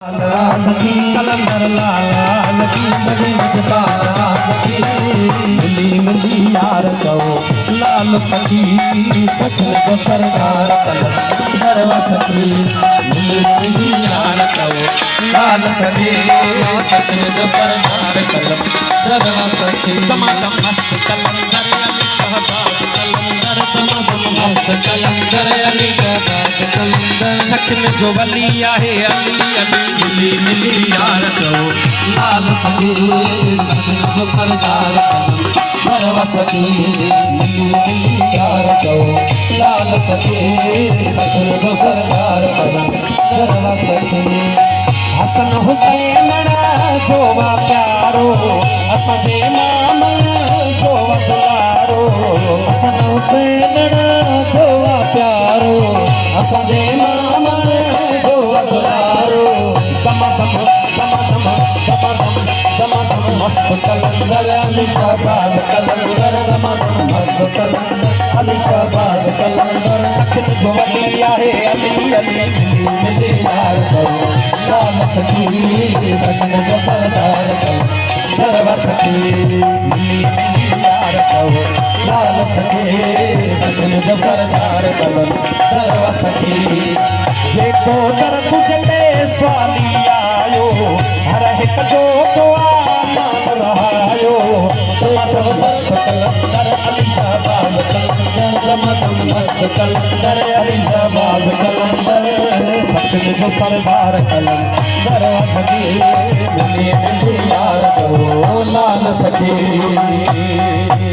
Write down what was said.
कलंदर लाल की मिली मिली यार कहो लाल सखी सखन को सरदार कलंदर सखी मिली मिली यार कहो लाल सखी सखन को सरदार कलंदर सखी दमादम मस्त कलंदर अली शहबाज कलंदर दमादम मस्त कलंदर अली शहबाज कलंदर सखन जो वली आहे अली अली मिली मिली यार कहो लाल सखी सखन को सरदार कलंदर सखी मिली मिली यार कहो लाल सखी सखन को सरदार कलंदर सखी हसन हुसैन जो वा प्यारो असांजे मामा जो दुलारो हसन हुसैन जो वा प्यारो असांजे मामा जो दुलारो दमादम दमादम दमादम दमादम मस्त कलंदर अली शहबाज कलंदर दमादम मस्त कलंदर अली शहबाज कलंदर सखन जो वली आहे अली अली मिली यार कहो लाल सखी सखन को सरदार कलंदर सखी मिली मिली यार कहो लाल सखी सखन को सरदार कलंदर सखी जेको दर तुझे स्वाली आयो हर हिक जो दुआ मान रहायो दमादम मस्त कलंदर अली शहबाज कलंदर दमादम मस्त कलंदर अली शहबाज कलंदर सखन को सरदार कलंदर सखी मिली मिली यार कहो लाल सखी